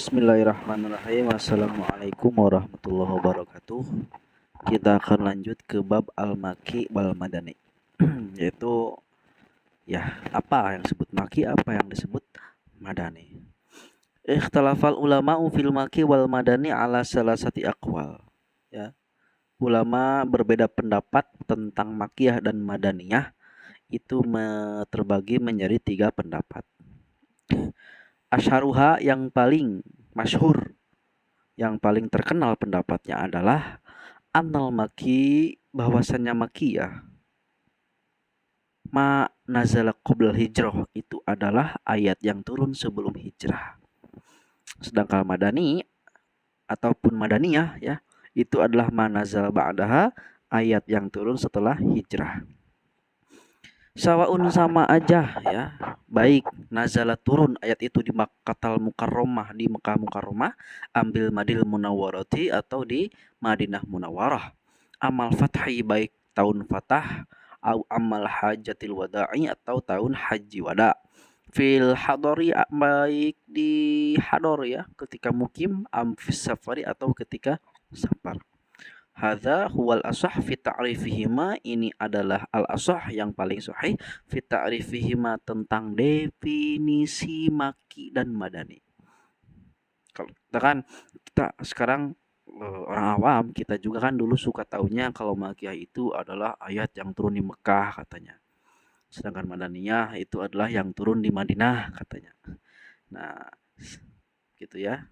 Bismillahirrahmanirrahim. Assalamualaikum warahmatullahi wabarakatuh. Kita akan lanjut ke bab al-maki wal madani. Yaitu ya, apa yang disebut maki, apa yang disebut madani. Ikhtilafal ulama'u fil maki wal madani ala salasati aqwal. Ya. Ulama berbeda pendapat tentang makiyah dan madaniyah itu terbagi menjadi 3 pendapat. Asharuha yang paling masyhur, yang paling terkenal pendapatnya adalah annal maki, bahwasannya makiyah ma nazala qoblal hijrah, itu adalah ayat yang turun sebelum hijrah. Sedangkan madani ataupun madaniyah ya, itu adalah ma nazala ba'daha, ayat yang turun setelah hijrah. Sawaun, sama aja ya, baik nazala turun ayat itu di Makkahul Mukarramah, di Mekah Mukarramah, ambil Madinah Munawwarati atau di Madinah Munawwarah. Amal fathi, baik tahun fatah, au amal hajatil wada'i atau tahun haji wada. Fil hadori, baik di hador ya, ketika mukim, fis safari atau ketika safar. Hadza huwal asah fi ta'rifihima, ini adalah al asah yang paling sahih fi ta'rifihima, tentang definisi maki dan madani. Kalau kita sekarang orang awam, kita juga kan dulu suka taunya kalau makiyah itu adalah ayat yang turun di Mekah katanya. Sedangkan madaniyah itu adalah yang turun di Madinah katanya. Nah, gitu ya.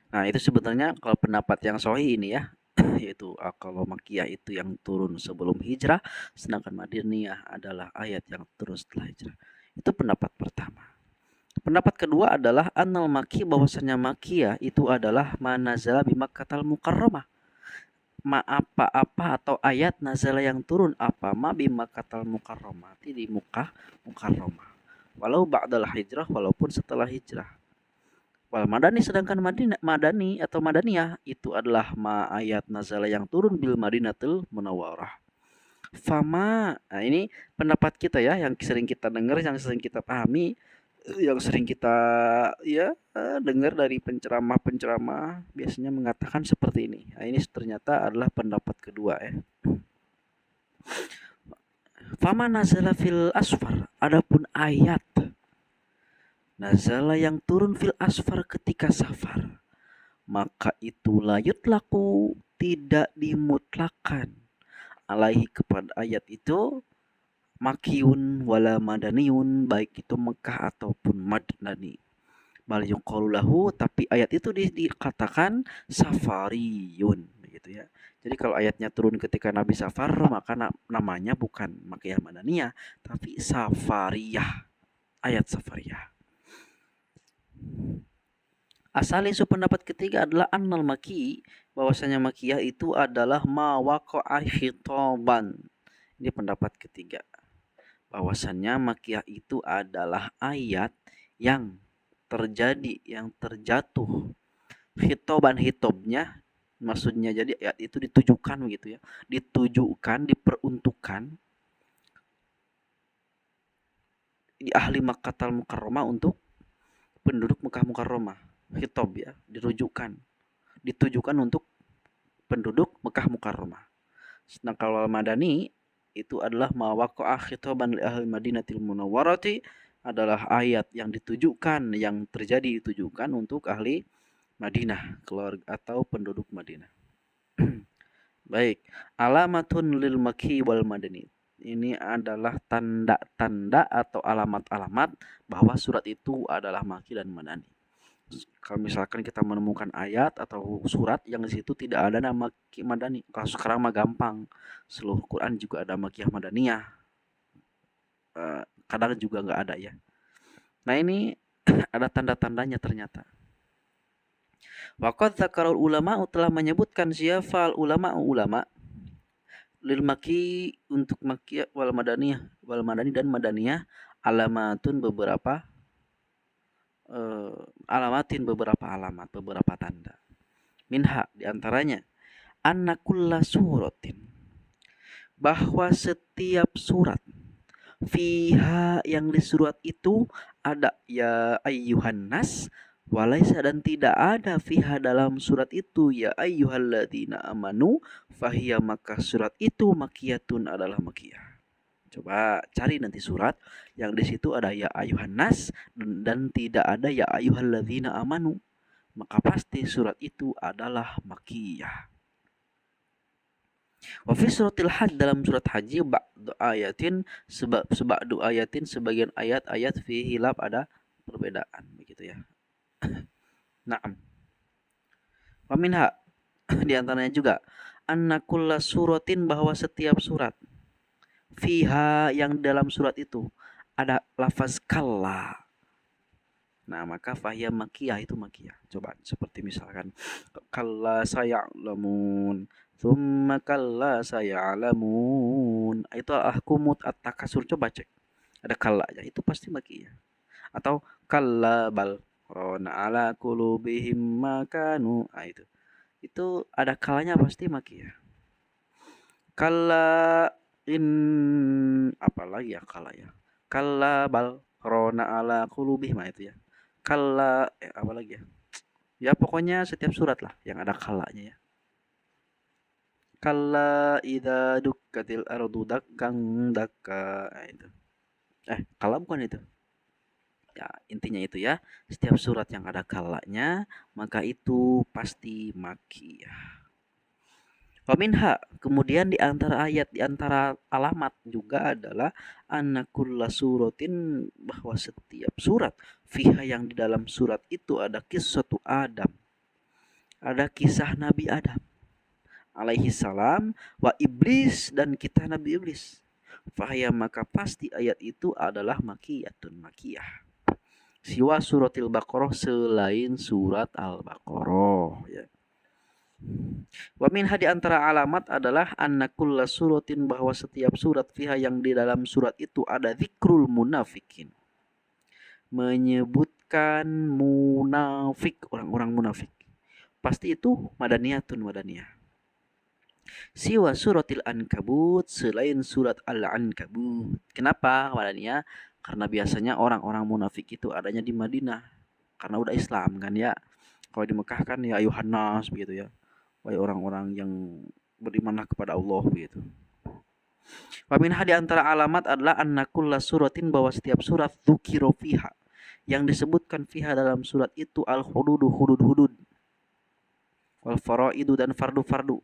Nah, itu sebenarnya kalau pendapat yang sahih ini ya, yaitu kalau makiyah itu yang turun sebelum hijrah, sedangkan madaniyah adalah ayat yang turun setelah hijrah. Itu pendapat pertama. Pendapat kedua adalah annal maki, bahwasanya makiyah itu adalah manazala bi Makkahul Mukarramah. Ma apa-apa atau ayat nazala yang turun apa ma bi Makkahul Mukarramah, di Mekah Mukarramah. Walau ba'dal hijrah, walaupun setelah hijrah. Wal madani, sedangkan madani atau madaniyah itu adalah ma ayat nazala yang turun bil Madinatul Munawwarah. Fama, nah ini pendapat kita ya, yang sering kita dengar, yang sering kita pahami, yang sering kita ya dengar dari penceramah-penceramah, biasanya mengatakan seperti ini. Nah, ini ternyata adalah pendapat kedua ya. Fama nazala fil asfar, adapun ayat nazala yang turun fil asfar ketika safar, maka itu layut laku, tidak dimutlakan, alaihi, kepada ayat itu, makiyun wala madaniyun, baik itu Mekah ataupun Madani. Bal yuqalu lahu, tapi ayat itu dikatakan safariyun, begitu ya. Jadi kalau ayatnya turun ketika Nabi safar, maka namanya bukan makiyah madaniyah, tapi safariyah, ayat safariyah. Asal isu pendapat ketiga adalah annal maki, bahwasanya makiyah itu adalah ma waqa'a khitaban. Ini pendapat ketiga, bahwasanya makiyah itu adalah ayat yang terjadi, yang terjatuh. Khitaban, hitobnya maksudnya, jadi ayat itu ditujukan gitu ya, ditujukan, diperuntukkan di ahli Makkahul Mukarramah, untuk penduduk Mekah Mukarramah. Khitab ya, ditujukan untuk penduduk Mekah Mukarramah. Sedangkan kalau madani itu adalah ma waqa'a khitaban li ahli Madinatil Munawwarati, adalah ayat yang ditujukan, yang terjadi ditujukan untuk ahli Madinah, keluarga atau penduduk Madinah. Baik, alamatun lil maki wal madani. Ini adalah tanda-tanda atau alamat-alamat bahwa surat itu adalah maki dan madani. Kalau misalkan kita menemukan ayat atau surat yang di situ tidak ada nama Makiyah Madani, kalau sekarang mah gampang, seluruh Quran juga ada Makiyah Madaniyah, kadang juga nggak ada ya. Nah ini ada tanda-tandanya ternyata. Waqad dzakarul ulama, telah menyebutkan siapa ulama lil maki, untuk Makiyah wal madaniyah, wal madani dan madaniyah, alamatun, beberapa alamatin, beberapa alamat, beberapa tanda. Minha, diantaranya anna kulla suratin, bahwa setiap surat, Fiha yang di surat itu ada ya ayyuhan nas, walaisa dan tidak ada fiha dalam surat itu ya ayyuhalladzina amanu fahiya, maka surat itu makiyatun adalah makiyah. Coba cari nanti surat yang di situ ada ya ayyuhan nas dan tidak ada ya ayyuhalladzina amanu, maka pasti surat itu adalah makiyah. Wa fi suratil hajj, dalam surat haji ba'du ayatin seba'du ayatin sebagian ayat-ayat fi hilaf ada perbedaan begitu ya. Naam. Wa minha di antaranya juga anna kulla suratin, bahwa setiap surat fiha yang dalam surat itu ada lafaz kalla. Nah, maka fahiyah makiyah, itu makiyah. Coba seperti misalkan kalla saya'lamun, thumma kalla saya'lamun. Itu al-ahkumut at-takasur, coba cek. Ada kallanya, itu pasti makiyah. Atau kalla bal rona ala qulubihim ma kanu. Nah, itu. Itu ada kallanya pasti makiyah. Kalla in apalagi ya kalla ya. Kalla bal rona ala qulubihim, itu ya. Kalla apa lagi ya? Ya pokoknya setiap surat lah yang ada kalanya ya. Kalla idza dukkatil ardu dakkan dakka. Nah, itu. Kalla bukan itu. Ya, intinya itu ya. Setiap surat yang ada kalanya maka itu pasti makiyah. Waminha, kemudian di antara ayat, di antara alamat juga adalah anakulla suratin, bahwa setiap surat fiha yang di dalam surat itu ada kisatu Adam, ada kisah Nabi Adam alaihi salam, wa iblis, dan kita Nabi Iblis. Fahaya, maka pasti ayat itu adalah makiyatun, makiyah. Siwa suratil Baqarah, selain surat Al-Baqarah ya. Wa minha, di antara alamat adalah anna kulla suratin, bahwa setiap surat fiha yang di dalam surat itu ada zikrul munafikin, menyebutkan munafik, orang-orang munafik. Pasti itu madaniyatun, madaniyah. Siwa suratil Ankabut, selain surat Al-Ankabut. Kenapa madaniyah? Karena biasanya orang-orang munafik itu adanya di Madinah, karena udah Islam kan ya. Kalau di Mekah kan ya ayuhan nas begitu ya. Wahai orang-orang yang berimanlah kepada Allah begitu. Wa minha, di antara alamat adalah anna kulla suratin, bahwa setiap surat dzukira fiha yang disebutkan fiha dalam surat itu al-hududu, hudud-hudud, wal faraidu, dan fardu-fardu.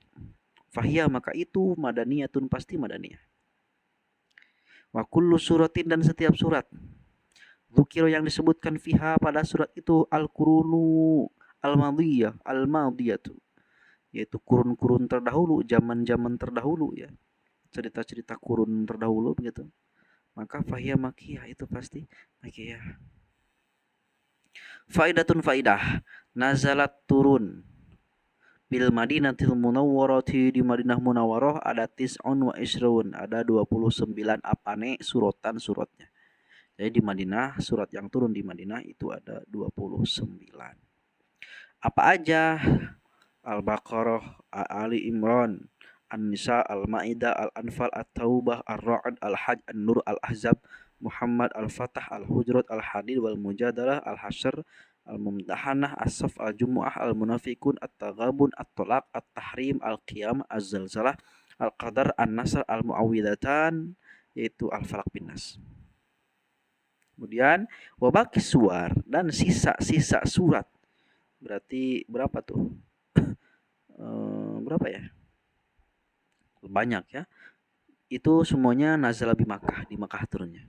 Fahiyah, maka itu madaniyatun, pasti madaniyah. Wa kullu suratin, dan setiap surat dzukira yang disebutkan fiha pada surat itu al-qurunu al-madiyah, al-madiyatu, yaitu kurun-kurun terdahulu, zaman-zaman terdahulu ya, cerita-cerita kurun terdahulu begitu, maka fahiyah makiyah, itu pasti makiyah. Faidatun, faidah, nazalat turun bil Madinatil Munawwarati, di Madinah Munawwarah ada tis'un wa isrun, ada 29 apane suratan suratnya. Jadi di Madinah, surat yang turun di Madinah itu ada 29. Apa aja? Al-Baqarah, Ali Imran, An-Nisa, Al-Maidah, Al-Anfal, At-Taubah, Ar-Ra'd, Al-Hajj, An-Nur, Al-Ahzab, Muhammad, Al-Fatah, Al-Hujurat, Al-Hadid, Wal-Mujadalah, Al-Hasyr, Al-Mumtahanah, As-Saff, Al-Jumu'ah, Al-Munafiqun, At-Taghabun, At-Talaq, At-Tahrim, Al-Qiyam, Az-Zalzalah, Al-Qadar, An-Nasr, Al-Mu'awwidatan, yaitu Al-Falaq bin Nas. Kemudian wabaki suar, dan sisa-sisa surat. Berarti berapa tuh? Berapa ya? Banyak ya. Itu semuanya nazala bi Makkah, di Makkah turunnya.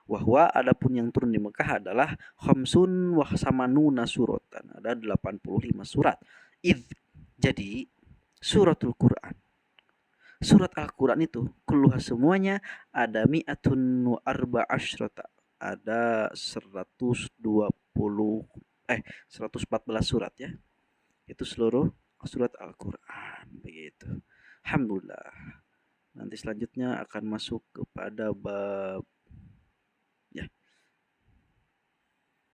Wahwa, adapun yang turun di Mekah adalah khamsun wa samanuna suratan, ada 85 surat. Jadi suratul Quran, surat Al-Quran itu kulluha semuanya ada mi'atun wa arba'asyrata, ada 114 surat ya. Itu seluruh surat Al-Quran begitu. Alhamdulillah. Nanti selanjutnya akan masuk kepada bab